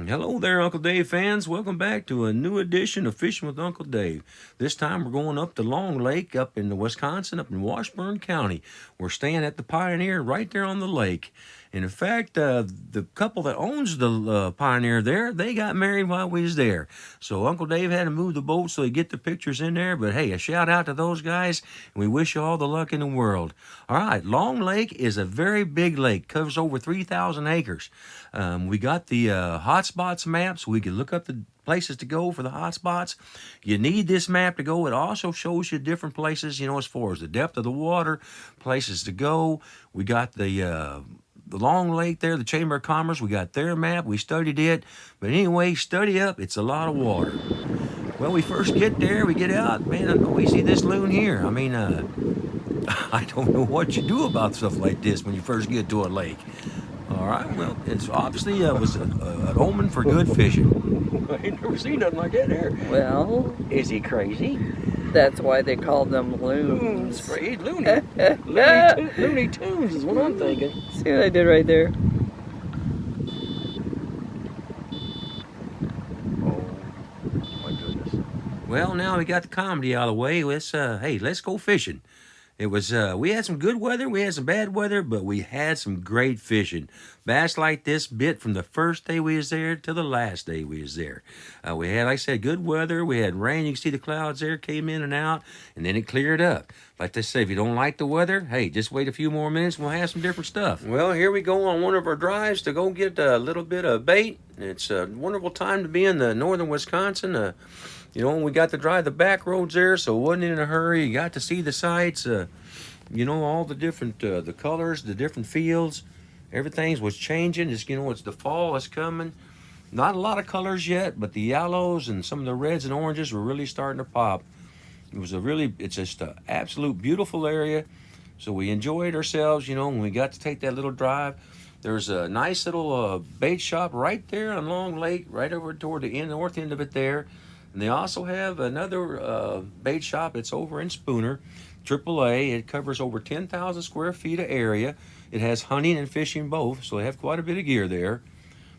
Hello there, Uncle Dave fans. Welcome back to a new edition of Fishing with Uncle Dave. This time we're going up to Long Lake up in Wisconsin, up in Washburn County. We're staying at the Pioneer right there on the lake. And in fact, the couple that owns the Pioneer there, they got married while we was there. So Uncle Dave had to move the boat so he get the pictures in there. But hey, a shout out to those guys, and we wish you all the luck in the world. All right, Long Lake is a very big lake, covers over 3,000 acres. We got the hotspots maps. We can look up the places to go for the hotspots. You need this map to go. It also shows you different places, as far as the depth of the water, places to go. We got the Long Lake there, the Chamber of Commerce. We got their map. We studied it. But anyway, study up. It's a lot of water. Well, we first get there. We get out. Man, we see this loon here. I mean, I don't know what you do about stuff like this when you first get to a lake. All right, well, it's obviously was an omen for good fishing. I ain't never seen nothing like that here. Well, Is he crazy? that's why they called them loons. He's loony. Looney Tunes is what I'm thinking. See what I did right there? Oh, my goodness. Well, now we got the comedy out of the way. Let's go fishing. It was, we had some good weather, we had some bad weather, but we had some great fishing. Bass like this bit from the first day we was there to the last day we was there. We had, like I said, good weather. We had rain. You can see the clouds there came in and out, and then it cleared up. Like they say, if you don't like the weather, hey, just wait a few more minutes and we'll have some different stuff. Well, here we go on one of our drives to go get a little bit of bait. It's a wonderful time to be in the northern Wisconsin. We got to drive the back roads there, so it wasn't in a hurry. You got to see the sights, all the different, the colors, the different fields. Everything was changing. It's the fall is coming. Not a lot of colors yet, but the yellows and some of the reds and oranges were really starting to pop. It's just an absolute beautiful area. So we enjoyed ourselves, when we got to take that little drive. There's a nice little bait shop right there on Long Lake, right over toward the north end of it there. And they also have another bait shop. It's over in Spooner, AAA. It covers over 10,000 square feet of area. It has hunting and fishing both, so they have quite a bit of gear there.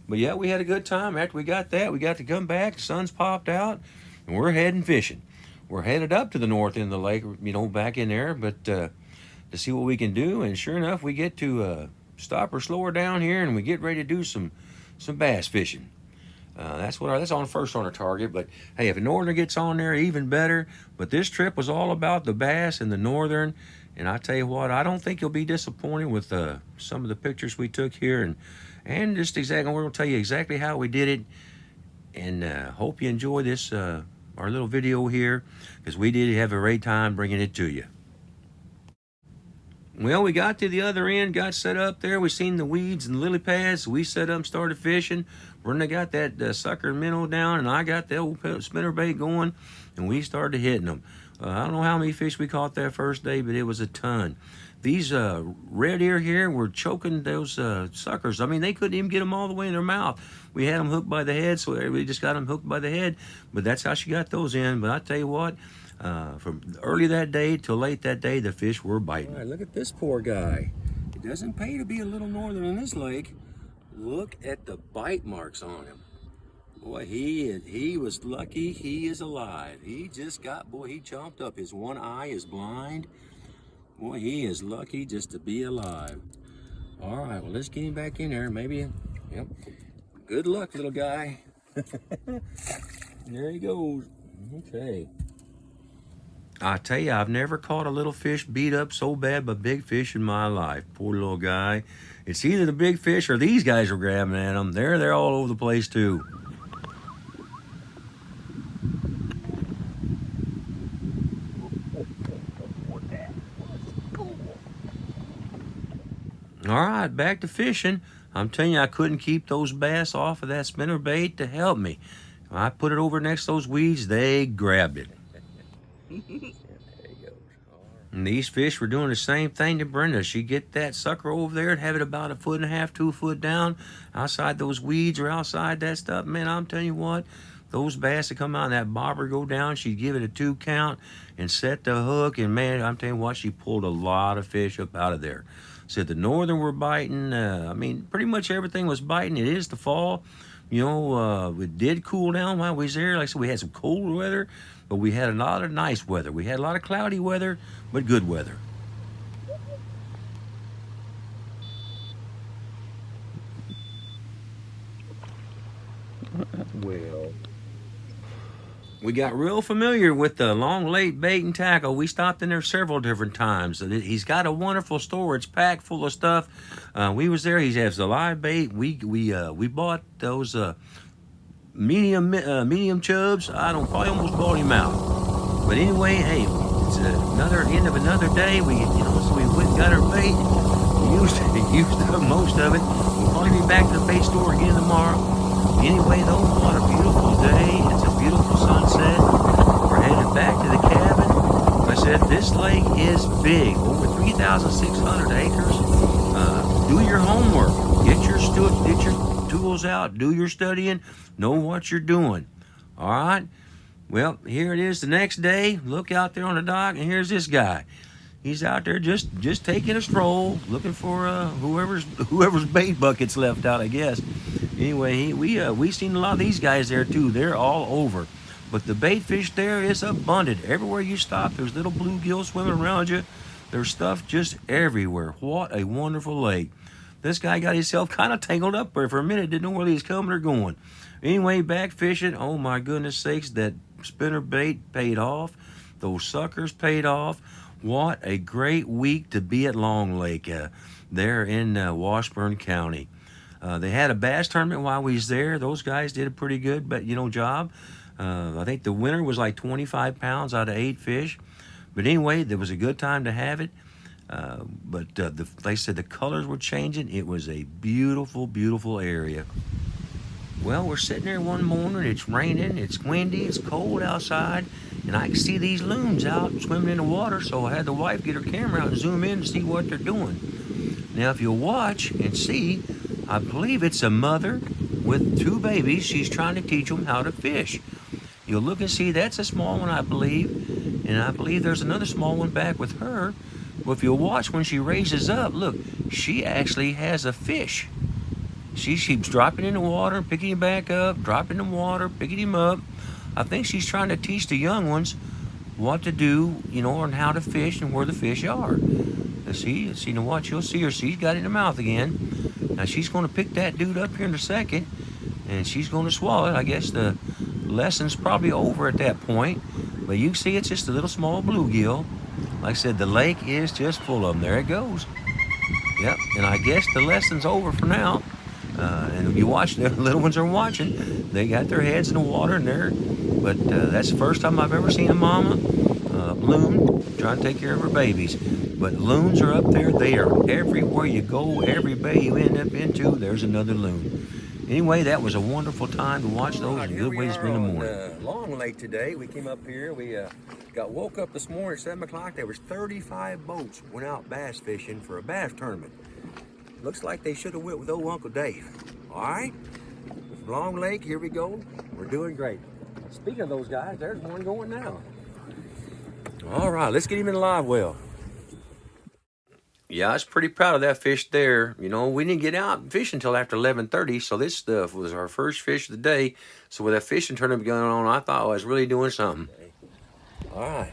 But yeah, we had a good time. After we got that, we got to come back. The sun's popped out, and we're heading fishing. We're headed up to the north end of the lake, back in there, but to see what we can do. And sure enough, we get to stop or slow her down here, and we get ready to do some bass fishing. That's on first on our target. But hey, if a northern gets on there, even better. But this trip was all about the bass and the northern. And I tell you what, I don't think you'll be disappointed with some of the pictures we took here, and just exactly, we're gonna tell you exactly how we did it. And hope you enjoy this our little video here, because we did have a great time bringing it to you. Well, we got to the other end, got set up there. We seen the weeds and the lily pads. So we set up and started fishing. Brenda got that sucker minnow down, and I got the old spinner bait going, and we started hitting them. I don't know how many fish we caught that first day, but it was a ton. These red ear here were choking those suckers. I mean, they couldn't even get them all the way in their mouth. We had them hooked by the head, so we just got them hooked by the head. But that's how she got those in. But I tell you what, from early that day till late that day, the fish were biting. All right, look at this poor guy. It doesn't pay to be a little northern in this lake. Look at the bite marks on him. Boy, he was lucky he is alive. He chomped up. His one eye is blind. Boy, he is lucky just to be alive. All right, well, let's get him back in there. Maybe, yep. Good luck, little guy. There he goes. Okay. I tell you, I've never caught a little fish beat up so bad by big fish in my life. Poor little guy. It's either the big fish or these guys are grabbing at him. They're all over the place too. All right, back to fishing. I'm telling you, I couldn't keep those bass off of that spinner bait to help me. When I put it over next to those weeds, they grabbed it. And these fish were doing the same thing to Brenda. She'd get that sucker over there and have it about 1.5 feet, 2 foot down outside those weeds or outside that stuff. Man, I'm telling you what, those bass that come out and that bobber go down, she'd give it a 2 count and set the hook. And man, I'm telling you what, she pulled a lot of fish up out of there. Said the northern were biting. I mean, pretty much everything was biting. It is the fall. You know, it did cool down while we was there. Like I said, we had some cold weather, but we had a lot of nice weather. We had a lot of cloudy weather, but good weather. Well, we got real familiar with the Long Lake Bait and Tackle. We stopped in there several different times. He's got a wonderful store. It's packed full of stuff. We was there. He has the live bait. We bought those medium chubs. I don't probably almost bought him out. But anyway, hey, it's another end of another day. So we went and got our bait. We used up most of it. We'll probably be back to the bait store again tomorrow. Anyway, though, what a beautiful day. It's a beautiful sunset. We're headed back to the cabin. Like I said, this lake is big, over 3,600 acres. Do your homework. Get your tools out. Do your studying. Know what you're doing. All right? Well, here it is the next day. Look out there on the dock, and here's this guy. He's out there just taking a stroll, looking for whoever's bait bucket's left out, I guess. Anyway, we seen a lot of these guys there too. They're all over, but the bait fish there is abundant. Everywhere you stop, there's little bluegills swimming around you. There's stuff just everywhere. What a wonderful lake! This guy got himself kind of tangled up there for a minute. Didn't know where he was coming or going. Anyway, back fishing. Oh my goodness sakes, that spinner bait paid off. Those suckers paid off. What a great week to be at Long Lake there in Washburn County. They had a bass tournament while we was there. Those guys did a pretty good, job. I think the winner was like 25 pounds out of 8 fish. But anyway, there was a good time to have it. Like I said, the colors were changing. It was a beautiful, beautiful area. Well, we're sitting there one morning. It's raining. It's windy. It's cold outside. And I can see these loons out swimming in the water. So I had the wife get her camera out and zoom in and see what they're doing. Now, if you'll watch and see, I believe it's a mother with 2 babies. She's trying to teach them how to fish. You'll look and see that's a small one, I believe. And I believe there's another small one back with her. Well, if you'll watch when she raises up, look, she actually has a fish. She keeps dropping in the water, picking him back up, dropping in the water, picking him up. I think she's trying to teach the young ones what to do, and how to fish and where the fish are. See, now watch, you'll see her. She's got it in the mouth again. Now she's going to pick that dude up here in a second, and she's going to swallow it. I guess the lesson's probably over at that point. But you can see it's just a little small bluegill. Like I said, the lake is just full of them. There it goes. Yep, and I guess the lesson's over for now. And you watch, the little ones are watching. They got their heads in the water in there. But that's the first time I've ever seen a mama loon trying to take care of her babies. But loons are up there. They are everywhere you go. Every bay you end up into, there's another loon. Anyway, that was a wonderful time to watch those. A good way to spend the morning. Long Lake today. We came up here. We got woke up this morning at 7 o'clock. There was 35 boats went out bass fishing for a bass tournament. Looks like they should have went with old Uncle Dave. All right, Long Lake, here we go. We're doing great. Speaking of those guys, there's one going now. All right, let's get him in the live well. Yeah, I was pretty proud of that fish there. We didn't get out fishing until after 11:30, so this stuff was our first fish of the day. So with that fishing tournament going on, I thought I was really doing something. All right,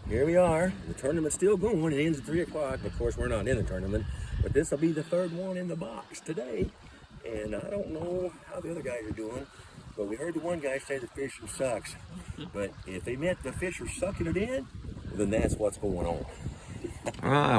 here we are. The tournament's still going. It ends at 3 o'clock. Of course, we're not in the tournament. But this will be the 3rd one in the box today. And I don't know how the other guys are doing, but we heard the one guy say the fishing sucks. But if they meant the fish are sucking it in, then that's what's going on.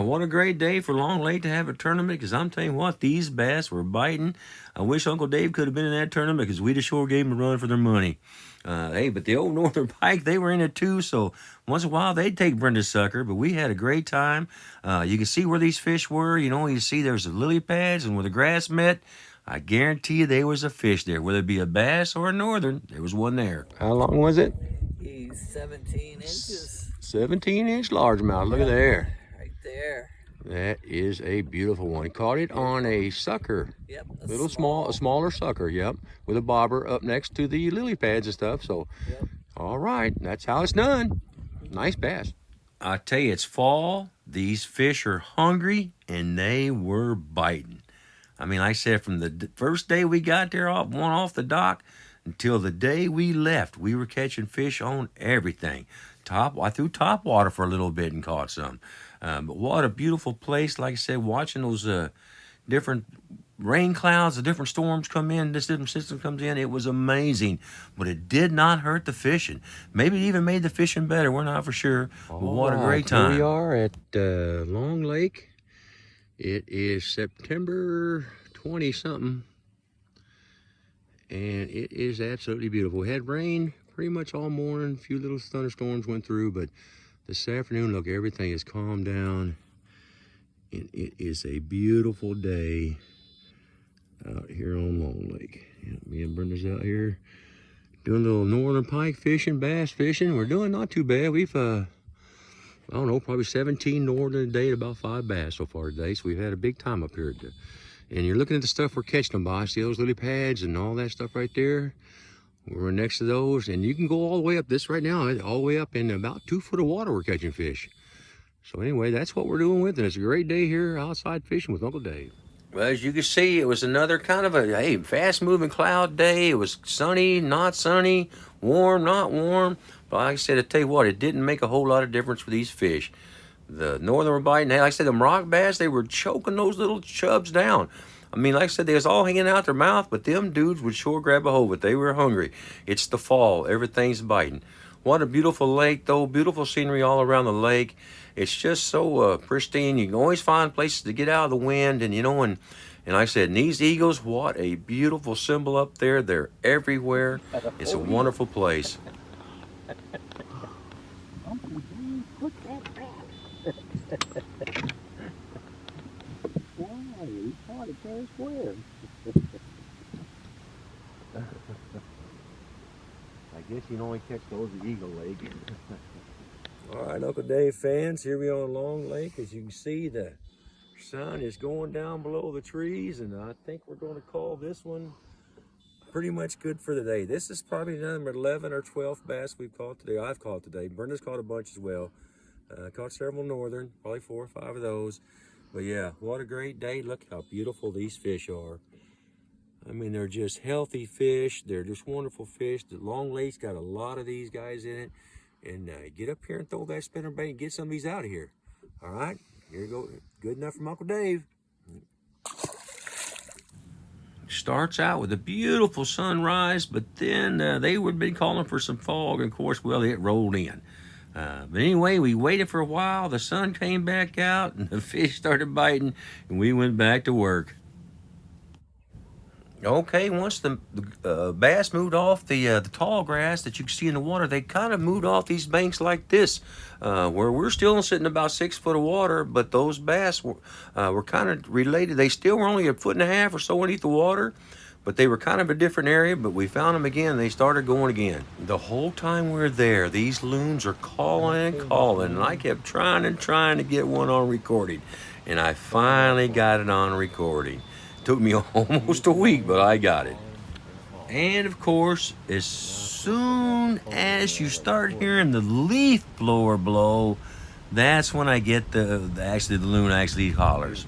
What a great day for Long Lake to have a tournament, because I'm telling you what, these bass were biting. I wish Uncle Dave could have been in that tournament, because we'd have sure gave them a run for their money. Hey, but the old Northern Pike, they were in it too, so once in a while they'd take Brenda's sucker, but we had a great time. You can see where these fish were. You see there's the lily pads, and where the grass met, I guarantee you there was a fish there. Whether it be a bass or a northern, there was one there. How long was it? He's 17 inches. 17-inch largemouth. Look at there. Right there. That is a beautiful one. Caught it on a sucker. Yep. A smaller sucker, yep. With a bobber up next to the lily pads and stuff. So, yep. All right, that's how it's done. Nice bass. I tell you, it's fall. These fish are hungry, and they were biting. I mean, like I said, from the first day we got there, off the dock, until the day we left, we were catching fish on everything. I threw top water for a little bit and caught some. But what a beautiful place! Like I said, watching those different rain clouds, the different storms come in, this different system comes in. It was amazing, but it did not hurt the fishing. Maybe it even made the fishing better. We're not for sure. But what a great time. Here we are at Long Lake. It is September 20 something, and it is absolutely beautiful. We had rain pretty much all morning. A few little thunderstorms went through, but this afternoon, look, everything is calmed down, and it is a beautiful day out here on Long Lake. Yeah, me and Brenda's out here doing a little northern pike fishing, bass fishing. We're doing not too bad. We've I don't know, probably 17 northern a day, about 5 bass so far today. So we've had a big time up here. And you're looking at the stuff we're catching them by. See those lily pads and all that stuff right there? We're next to those, and you can go all the way up this right now, all the way up in about 2 foot of water we're catching fish. So anyway, that's what we're doing with it. It's a great day here outside fishing with Uncle Dave. Well, as you can see, it was another kind of a fast-moving cloud day. It was sunny, not sunny, warm, not warm. But like I said, I tell you what, it didn't make a whole lot of difference for these fish. The northern were biting. Like I said, them rock bass, they were choking those little chubs down. I mean, like I said, they was all hanging out their mouth, but them dudes would sure grab a hold of it. They were hungry. It's the fall. Everything's biting. What a beautiful lake, though. Beautiful scenery all around the lake. It's just so pristine. You can always find places to get out of the wind. And, and like I said, and these eagles, what a beautiful symbol up there. They're everywhere. It's a wonderful place. I guess you can only catch those at Eagle Lake. All right, Uncle Dave fans, here we are on Long Lake. As you can see, the sun is going down below the trees, and I think we're going to call this one pretty much good for the day. This is probably number 11 or 12 bass we've caught today. I've caught today. Brenda's caught a bunch as well. Caught several northern, probably 4 or 5 of those. But yeah, what a great day. Look how beautiful these fish are. I mean, they're just healthy fish. They're just wonderful fish. The Long Lake's got a lot of these guys in it. And get up here and throw that spinnerbait and get some of these out of here. All right, here you go. Good enough from Uncle Dave. Starts out with a beautiful sunrise, but then they would be calling for some fog. And of course, well, it rolled in. But anyway, we waited for a while. The sun came back out, and the fish started biting, and we went back to work. Okay, once the bass moved off the tall grass that you can see in the water, they kind of moved off these banks like this, where we're still sitting about 6 foot of water, but those bass were kind of related. They still were only 1.5 foot or so underneath the water, but they were kind of a different area, but we found them again. They started going again. The whole time we were there, these loons are calling and calling, and I kept trying to get one on recording, and I finally got it on recording. Took me almost a week, but I got it. And of course, as soon as you start hearing the leaf blower blow, that's when I get the loon actually hollers.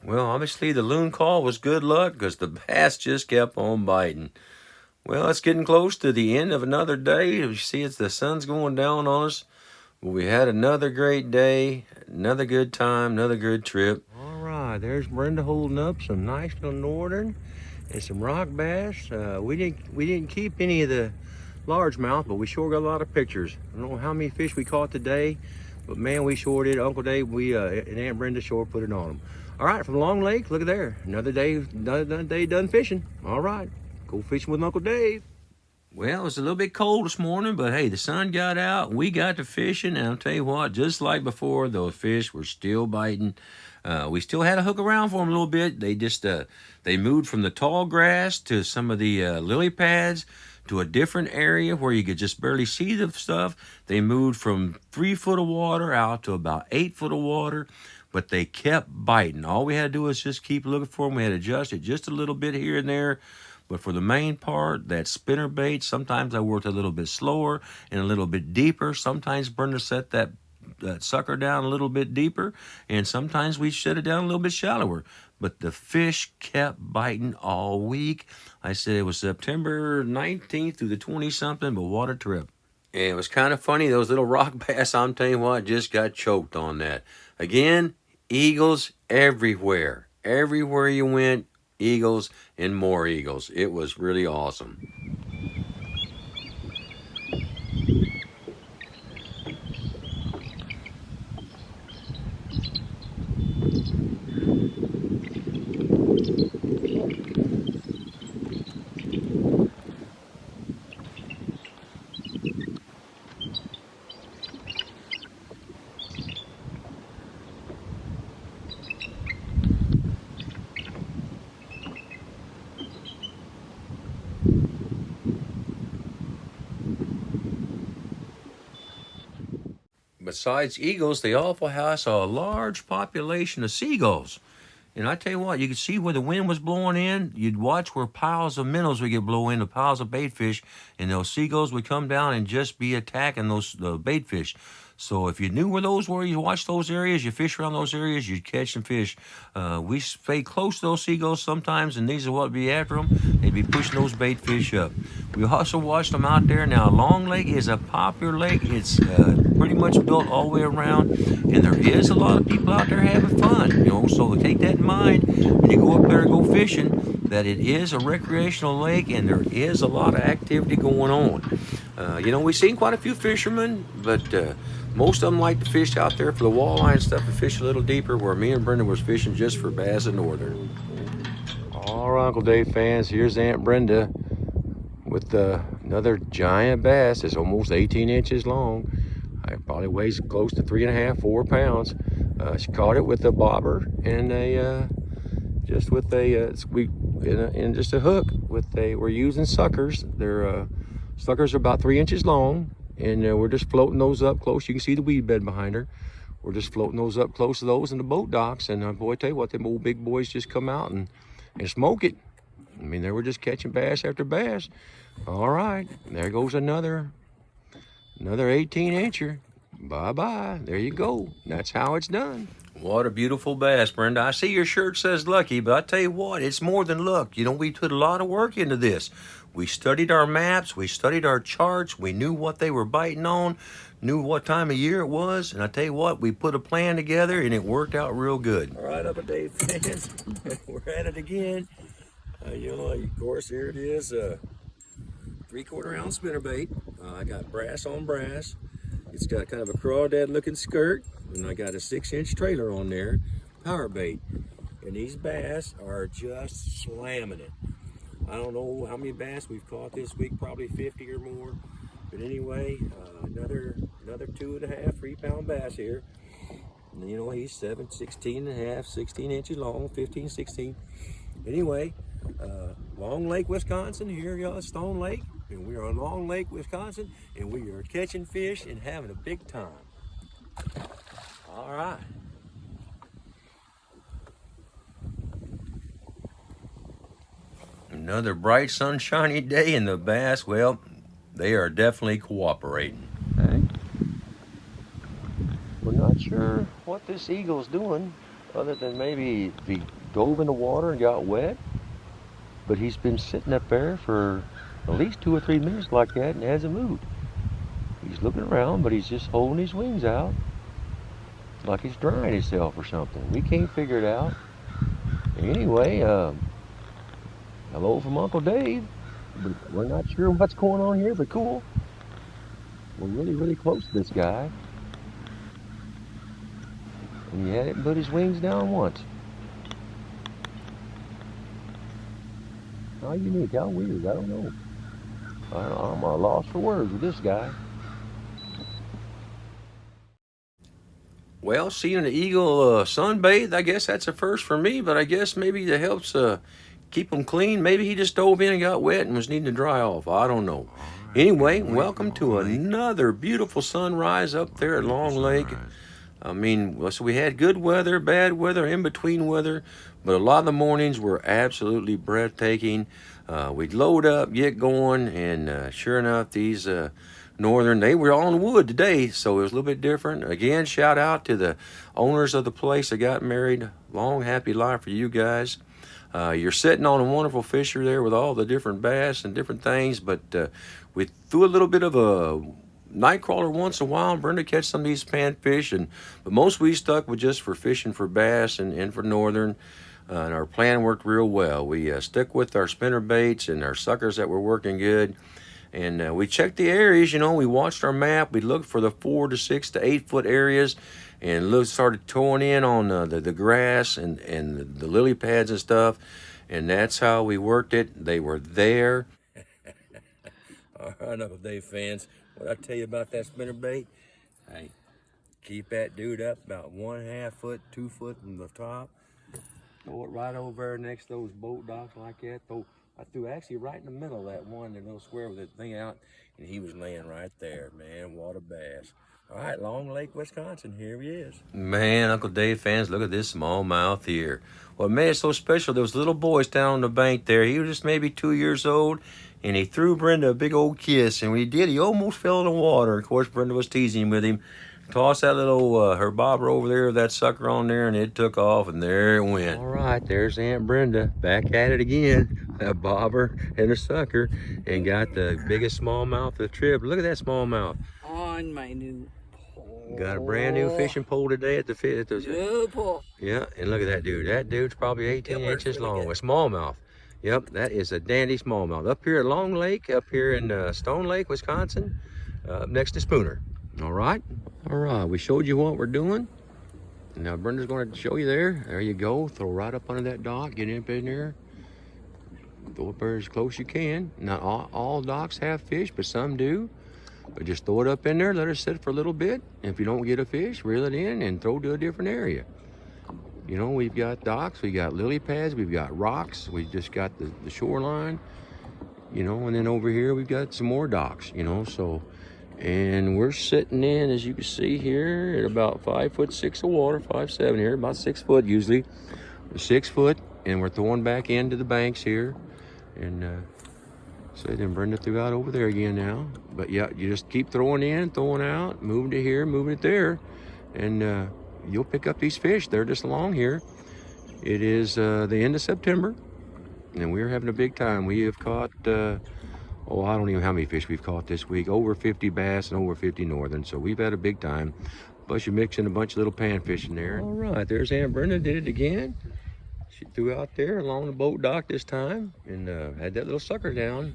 Well, obviously the loon call was good luck because the bass just kept on biting. Well, it's getting close to the end of another day. You see, the sun's going down on us. We had another great day, another good time, another good trip. All right, there's Brenda holding up some nice little northern and some rock bass. We didn't keep any of the largemouth, but we sure got a lot of pictures. I don't know how many fish we caught today, but man, we sure did. Uncle Dave, and Aunt Brenda sure put it on them. All right, from Long Lake, look at there. Another day done fishing. All right, go fishing with Uncle Dave. Well, it was a little bit cold this morning, but hey, the sun got out. We got to fishing, and I'll tell you what, just like before, those fish were still biting. We still had to hook around for them a little bit. They just they moved from the tall grass to some of the lily pads to a different area where you could just barely see the stuff. They moved from 3 foot of water out to about 8 foot of water, but they kept biting. All we had to do was just keep looking for them. We had to adjust it just a little bit here and there. But for the main part, that spinner bait, sometimes I worked a little bit slower and a little bit deeper. Sometimes Brenda set that sucker down a little bit deeper, and sometimes we shut it down a little bit shallower. But the fish kept biting all week. I said it was September 19th through the 20-something, but what a trip. And it was kind of funny, those little rock bass, I'm telling you what, just got choked on that. Again, eagles everywhere. Everywhere you went, eagles and more eagles. It was really awesome. Besides eagles, they also has a large population of seagulls. And I tell you what, you could see where the wind was blowing in. You'd watch where piles of minnows would get blown into piles of bait fish, and those seagulls would come down and just be attacking those bait fish. So if you knew where those were, you watch those areas, you fish around those areas, you'd catch some fish. We stay close to those seagulls sometimes, and these are what would be after them. They'd be pushing those bait fish up. We also watched them out there. Now, Long Lake is a popular lake. It's pretty much built all the way around, and there is a lot of people out there having fun. So take that in mind when you go up there and go fishing, that it is a recreational lake and there is a lot of activity going on. We've seen quite a few fishermen, but most of them like to fish out there for the walleye and stuff and fish a little deeper, where me and Brenda was fishing just for bass and northern. All right, Uncle Dave fans, here's Aunt Brenda with another giant bass. It's almost 18 inches long. It probably weighs close to 3.5, 4 pounds. She caught it with a bobber and just a hook. We're using suckers. They're suckers are about 3 inches long, and we're just floating those up close. You can see the weed bed behind her. We're just floating those up close to those in the boat docks, and boy, I tell you what, them old big boys just come out and smoke it. I mean, they were just catching bass after bass. All right, there goes another 18-incher. Bye-bye. There you go. That's how it's done. What a beautiful bass, Brenda. I see your shirt says lucky, but I tell you what, it's more than luck. We put a lot of work into this. We studied our maps. We studied our charts. We knew what they were biting on, knew what time of year it was. And I tell you what, we put a plan together, and it worked out real good. All right, Uncle Dave fans, we're at it again. Of course, here it is. 3/4 ounce spinnerbait. I got brass on brass. It's got kind of a crawdad looking skirt, and I got a 6-inch trailer on there, power bait. And these bass are just slamming it. I don't know how many bass we've caught this week, probably 50 or more. But anyway, another 2.5, 3-pound bass here. And he's 16 inches long, 15, 16. Anyway, Long Lake, Wisconsin, here you are, Stonelake. And we are on Long Lake, Wisconsin, and we are catching fish and having a big time. All right. Another bright, sunshiny day, and the bass, well, they are definitely cooperating. Okay. We're not sure what this eagle's doing, other than maybe he dove in the water and got wet. But he's been sitting up there for at least 2 or 3 minutes like that and hasn't moved. He's looking around, but he's just holding his wings out like he's drying himself or something. We can't figure it out. Anyway, hello from Uncle Dave. We're not sure what's going on here, but cool. We're really, really close to this guy. And he hadn't put his wings down once. How unique, how weird, I don't know. I'm a loss for words with this guy. Well, seeing an eagle sunbathe, I guess that's a first for me, but I guess maybe it helps keep them clean. Maybe he just dove in and got wet and was needing to dry off. I don't know. Anyway, welcome to another beautiful sunrise up there at Long Lake. I mean, so we had good weather, bad weather, in between weather, but a lot of the mornings were absolutely breathtaking. We'd load up, get going, and sure enough, these northern, they were on wood today, so it was a little bit different. Again, shout out to the owners of the place that got married. Long, happy life for you guys. You're sitting on a wonderful fisher there with all the different bass and different things, but we threw a little bit of a night crawler once in a while, and Brenda catch some of these panfish, but most we stuck with just for fishing for bass and for northern, and our plan worked real well. We stuck with our spinner baits and our suckers that were working good, and we checked the areas. You know, we watched our map. We looked for the 4 to 6 to 8 foot areas, and started towing in on the grass and the lily pads and stuff, and that's how we worked it. They were there. All right, Uncle Dave fans, what I tell you about that spinnerbait? Hey, keep that dude up about 1.5 foot, 2 foot from the top. Throw it right over there next to those boat docks like that. I threw actually right in the middle of that one, the little square with the thing out, and he was laying right there, man. What a bass. All right, Long Lake, Wisconsin, here he is. Man, Uncle Dave fans, look at this smallmouth here. What made it so special, there was little boys down on the bank there. He was just maybe 2 years old, and he threw Brenda a big old kiss, and when he did, he almost fell in the water. Of course, Brenda was teasing with him. Tossed that little her bobber over there, that sucker on there, and it took off, and there it went. All right, there's Aunt Brenda back at it again. That bobber and a sucker, and got the biggest smallmouth of the trip. Look at that smallmouth. On my new pole. Got a brand new fishing pole today at the New pole. Yeah, and look at that dude. That dude's probably 18 inches long. A smallmouth. Yep, that is a dandy smallmouth. Up here at Long Lake, up here in Stonelake, Wisconsin, next to Spooner. All right, we showed you what we're doing. Now Brenda's going to show you there. There you go. Throw right up under that dock. Get up in there. Throw it there as close as you can. Not all docks have fish, but some do. But just throw it up in there. Let it sit for a little bit. If you don't get a fish, reel it in and throw to a different area. You know, we've got docks, we got lily pads, we've got rocks. We just got the shoreline. You know, and then over here we've got some more docks. You know, so. And we're sitting in, as you can see here, at about 5'6" of water, 5'7" here, about 6 foot usually. 6 foot, and we're throwing back into the banks here. And so then Brenda threw out over there again now. But yeah, you just keep throwing in, throwing out, moving to here, moving it there. And you'll pick up these fish. They're just along here. It is the end of September, and we're having a big time. We have caught... oh, I don't even know how many fish we've caught this week. Over 50 bass and over 50 northern. So we've had a big time. Plus you're mixing a bunch of little panfish in there. All right, there's Aunt Brenda, did it again. She threw out there along the boat dock this time and had that little sucker down.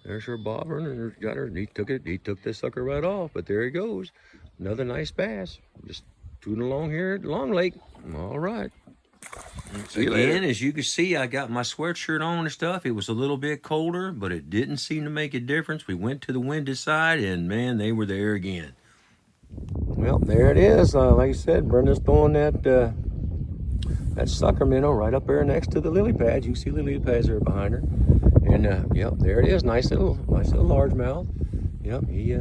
There's her bobber, and got her. He took this sucker right off, but there he goes. Another nice bass. Just tooting along here at Long Lake. All right. Again, as you can see, I got my sweatshirt on and stuff. It was a little bit colder, but it didn't seem to make a difference. We went to the windy side, and man, they were there again. Well, there it is. Like I said, Brenda's throwing that sucker minnow right up there next to the lily pads. You see the lily pads there behind her, and yep, there it is. Nice little largemouth. Yep, he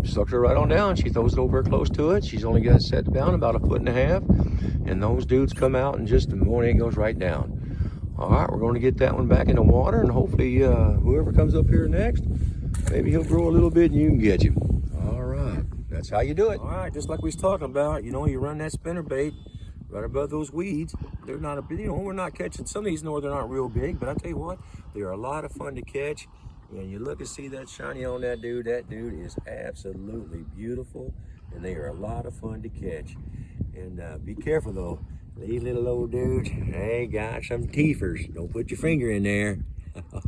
sucks her right on down. She throws it over close to it. She's only got it set down about 1.5 feet. And those dudes come out in just a morning, it goes right down. All right, we're going to get that one back in the water, and hopefully whoever comes up here next, maybe he'll grow a little bit and you can catch him. All right, that's how you do it. All right, just like we was talking about, you know, you run that spinner bait right above those weeds. They're not a, you know, we're not catching, some of these northern aren't real big, but I tell you what, they are a lot of fun to catch. And you look and see that shiny on that dude is absolutely beautiful, and they are a lot of fun to catch. And be careful though, these little old dudes, they got some teethers. Don't put your finger in there.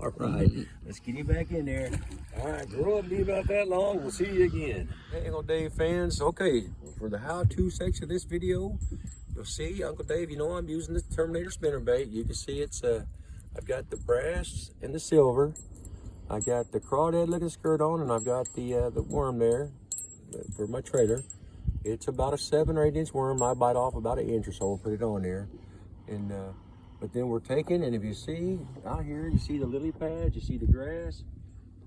All right, let's get you back in there. All right, grow up, be about that long. We'll see you again. Hey, Uncle Dave fans. Okay, for the how-to section of this video, you'll see Uncle Dave, you know I'm using the Terminator spinnerbait. You can see it's, I've got the brass and the silver. I got the crawdad looking skirt on, and I've got the worm there for my trailer. It's about a 7 or 8 inch worm. I bite off about 1 inch or so and put it on there. And But then we're taking, and if you see out here, you see the lily pads, you see the grass.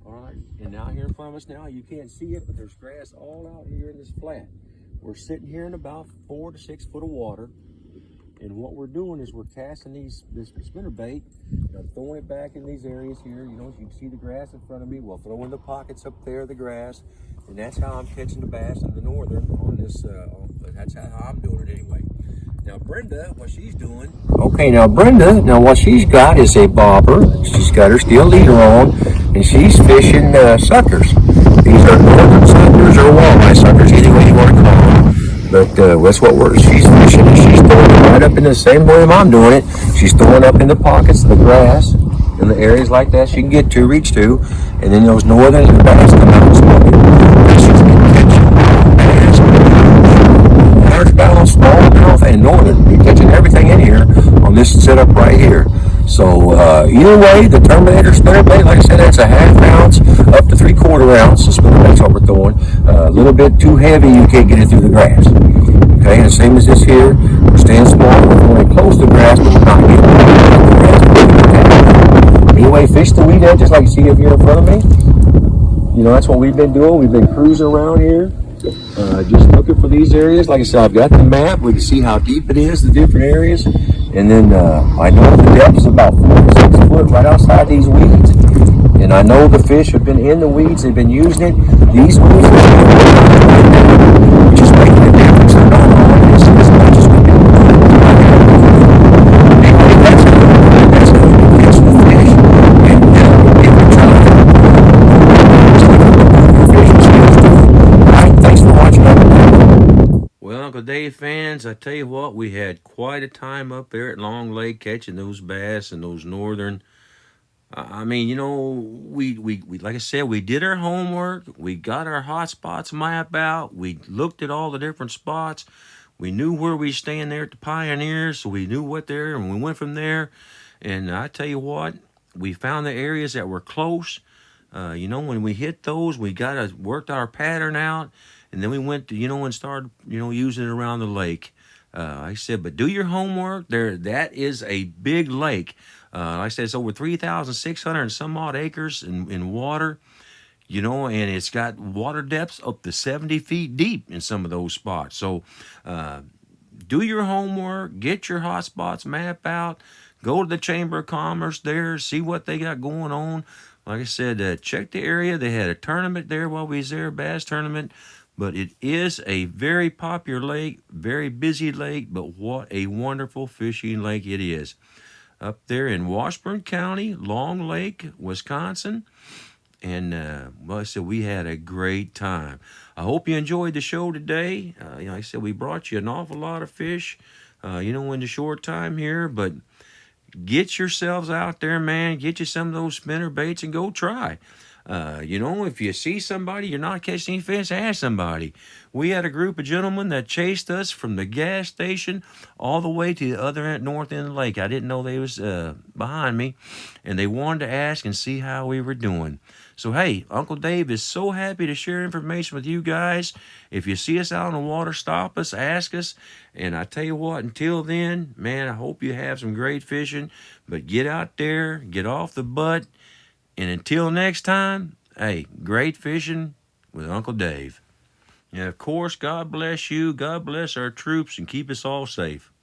All right, and out here in front of us now, you can't see it, but there's grass all out here in this flat. We're sitting here in about 4 to 6 foot of water. And what we're doing is we're casting this spinner bait, and I'm throwing it back in these areas here. You know, you can see the grass in front of me. We'll throw in the pockets up there, the grass, and that's how I'm catching the bass in the northern on this. That's how I'm doing it anyway. Now Brenda, what she's doing. Okay, now Brenda, what she's got is a bobber. She's got her steel leader on, and she's fishing suckers. These are northern suckers or walleye suckers, either way you want to call them. But that's what she's fishing, and she's throwing it right up in the same way I'm doing it. She's throwing up in the pockets of the grass, in the areas like that she can get to, reach to, and then those northern bass come out and smoke it. She's been catching bass, largemouth, smallmouth, and northern. You're catching everything in here on this setup right here. So either way, the Terminator spinnerbait, like I said, that's a half ounce up to 3/4 ounce. The spinnerbait's what we're throwing. A little bit too heavy, you can't get it through the grass. Okay, and the same as this here. We're staying small, we're throwing close to the grass, but we're not getting the grass. Anyway, fish the weed edges like you see up here in front of me. You know, that's what we've been doing. We've been cruising around here. Just looking for these areas. Like I said, I've got the map. We can see how deep it is, the different areas. And then I know the depth is about 4 to 6 foot right outside these weeds. And I know the fish have been in the weeds. They've been using it. These weeds are which is making a difference. They're not on this as much as we do. Anyway, that's how you catch the fish. And if you're trying to fish and skills too. All right, thanks for watching. Well, Uncle Dave fans, I tell you what, we had quite a time up there at Long Lake catching those bass and those northern. I mean, you know, we like I said, we did our homework. We got our hot spots map out. We looked at all the different spots. We knew where we staying there at the Pioneers, so we knew what there, and we went from there. And I tell you what, we found the areas that were close. You know, when we hit those, we worked our pattern out, and then we went to, and started, using it around the lake. I said, but do your homework. That is a big lake. Like I said, it's over 3,600 and some odd acres in water, and it's got water depths up to 70 feet deep in some of those spots. So do your homework, get your hot spots map out, go to the Chamber of Commerce there, see what they got going on. Like I said, check the area. They had a tournament there while we was there, bass tournament. But it is a very popular lake, very busy lake, but what a wonderful fishing lake it is. Up there in Washburn County, Long Lake, Wisconsin. And well, I said, we had a great time. I hope you enjoyed the show today. Like I said, we brought you an awful lot of fish, in the short time here. But get yourselves out there, man. Get you some of those spinner baits and go try. If you see somebody, you're not catching any fish, ask somebody. We had a group of gentlemen that chased us from the gas station all the way to the other end, north end of the lake. I didn't know they was behind me, and they wanted to ask and see how we were doing. So, hey, Uncle Dave is so happy to share information with you guys. If you see us out on the water, stop us, ask us. And I tell you what, until then, man, I hope you have some great fishing. But get out there, get off the butt. And until next time, hey, great fishing with Uncle Dave. And of course, God bless you, God bless our troops, and keep us all safe.